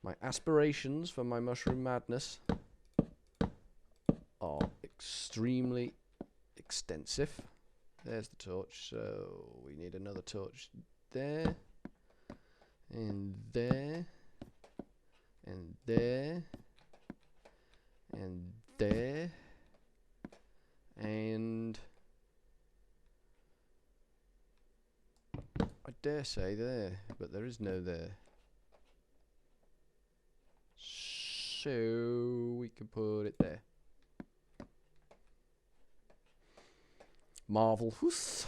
My aspirations for my mushroom madness are extremely extensive. There's the torch, so we need another torch there, and there, and there, and there, and I dare say there, but there is no there. So we can put it there. Marvelous.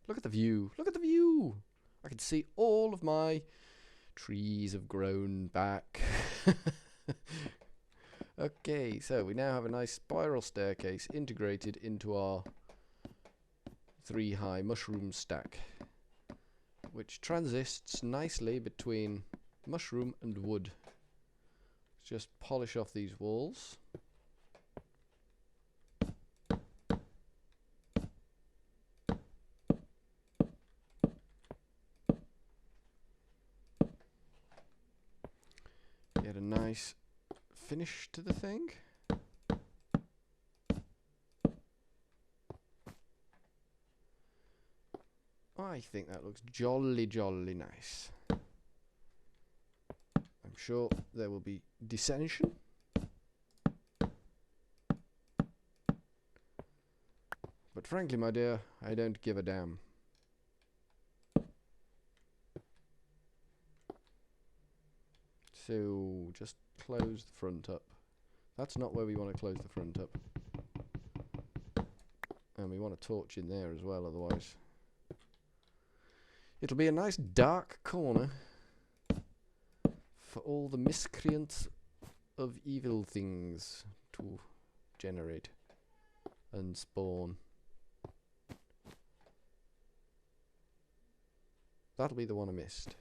Look at the view. Look at the view. I can see all of my trees have grown back. Okay, so we now have a nice spiral staircase integrated into our 3-high mushroom stack, which transists nicely between mushroom and wood. Let's just polish off these walls. Get a nice finish to the thing. I think that looks jolly nice. I'm sure there will be dissension. But frankly, my dear, I don't give a damn. So just close the front up. That's not where we want to close the front up. And we want a torch in there as well, otherwise it'll be a nice dark corner for all the miscreants of evil things to generate and spawn. That'll be the one I missed.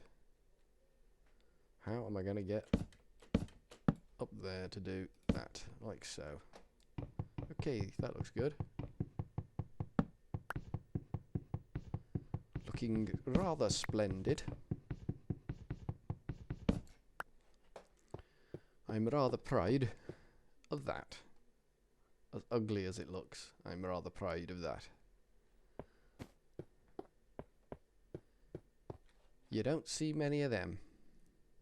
How am I going to get up there to do that? Like so. Okay, that looks good. Looking rather splendid. I'm rather proud of that. As ugly as it looks, I'm rather proud of that. You don't see many of them.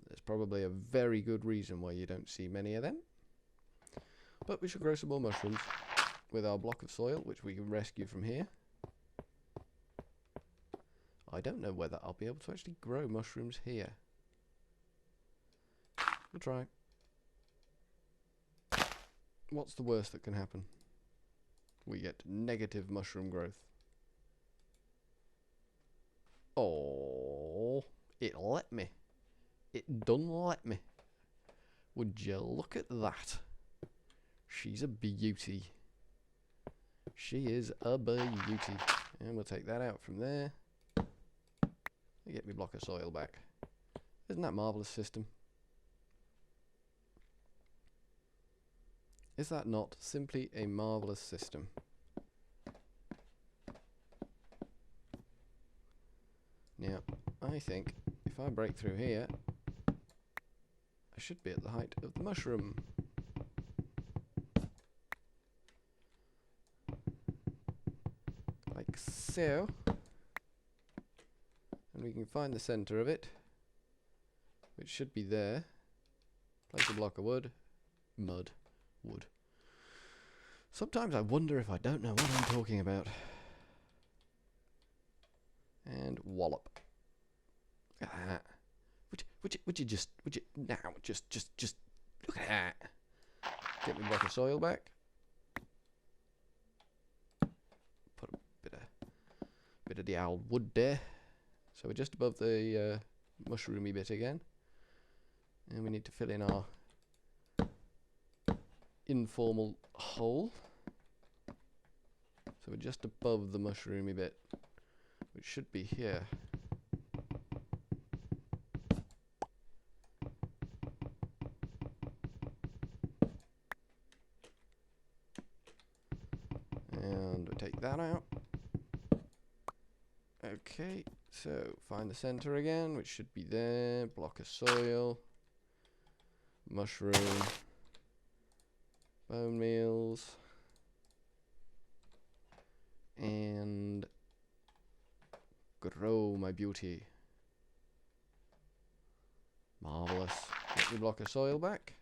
There's probably a very good reason why you don't see many of them. But we should grow some more mushrooms with our block of soil, which we can rescue from here. I don't know whether I'll be able to actually grow mushrooms here. We'll try. What's the worst that can happen? We get negative mushroom growth. Oh, it let me. It done let me. Would you look at that? She's a beauty. She is a beauty. And we'll take that out from there. Get me block of soil back. Isn't that a marvellous system? Is that not simply a marvellous system? Now, I think if I break through here, I should be at the height of the mushroom. Like so. And we can find the centre of it, which should be there. Place a block of wood. Mud. Wood. Sometimes I wonder if I don't know what I'm talking about. And wallop. Look at that. Would you now just look at that. Get me a block of soil back. Put a bit of the old wood there. So we're just above the mushroomy bit again. And we need to fill in our informal hole. So we're just above the mushroomy bit, which should be here. And we take that out. Okay, so find the center again, which should be there. Block of soil. mushroom, bone meals, and grow, my beauty. Marvellous. Get your block of soil back.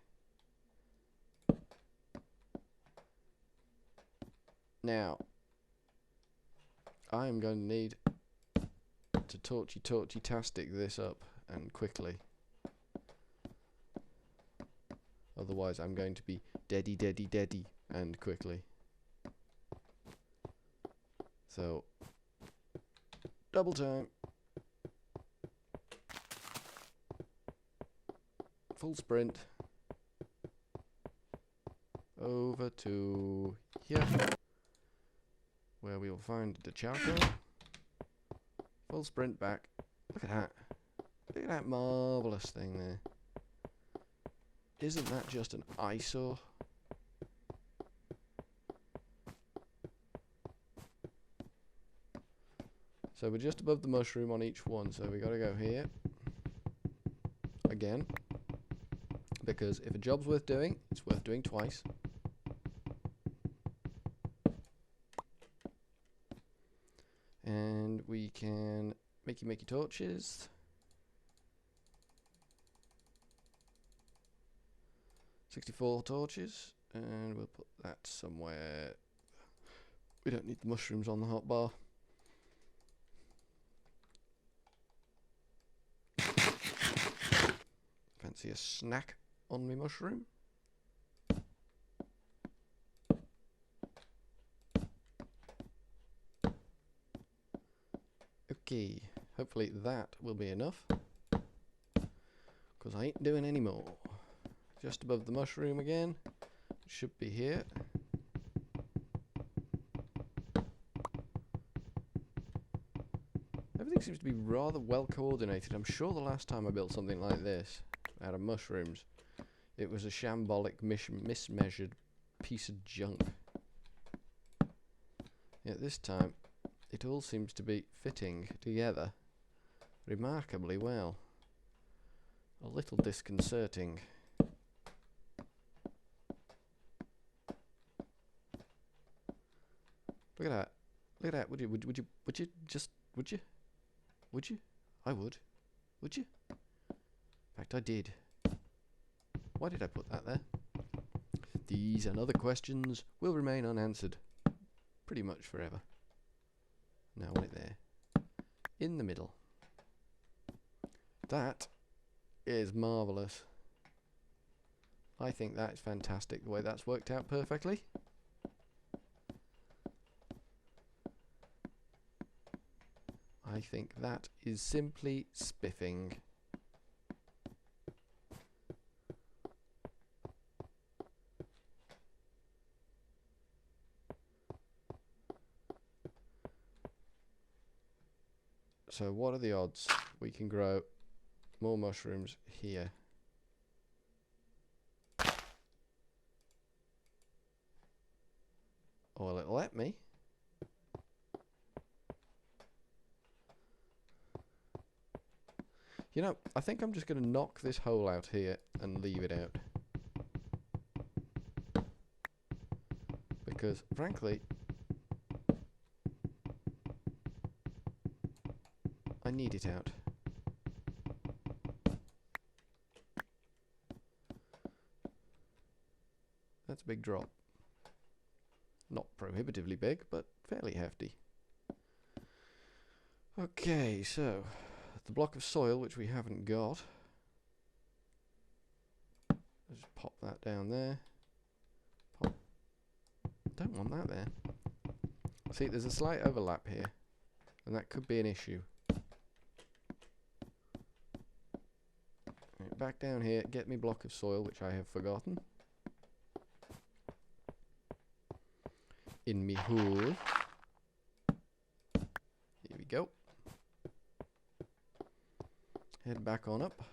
Now, I am going to need to torchy-tastic this up, and quickly. Otherwise I'm going to be deady, and quickly. So, double time. Full sprint. Over to here, where we will find the charcoal. Full sprint back. Look at that. Look at that marvellous thing there. Isn't that just an eyesore? So we're just above the mushroom on each one, so we gotta go here. Again. Because if a job's worth doing, it's worth doing twice. And we can make torches. 64 torches, and we'll put that somewhere. We don't need the mushrooms on the hotbar. Fancy a snack on me mushroom? Okay, hopefully that will be enough, because I ain't doing any more. Just above the mushroom again. It should be here. Everything seems to be rather well coordinated. I'm sure the last time I built something like this out of mushrooms, it was a shambolic mismeasured piece of junk. Yet this time it all seems to be fitting together remarkably well. A little disconcerting. Look at that. Look at that. Would you? I would. Would you? In fact, I did. Why did I put that there? These and other questions will remain unanswered pretty much forever. Now, right there. In the middle. That is marvellous. I think that is fantastic, the way that's worked out perfectly. I think that is simply spiffing. So what are the odds we can grow more mushrooms here? Or will it let me? You know, I think I'm just going to knock this hole out here and leave it out. Because, frankly, I need it out. That's a big drop. Not prohibitively big, but fairly hefty. Okay, so the block of soil, which we haven't got. Let's just pop that down there. Pop. Don't want that there. See, there's a slight overlap here, and that could be an issue. Right, back down here, get me block of soil, which I have forgotten. In me hole. Here we go. Head back on up.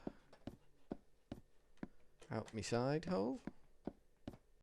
Out me side hole.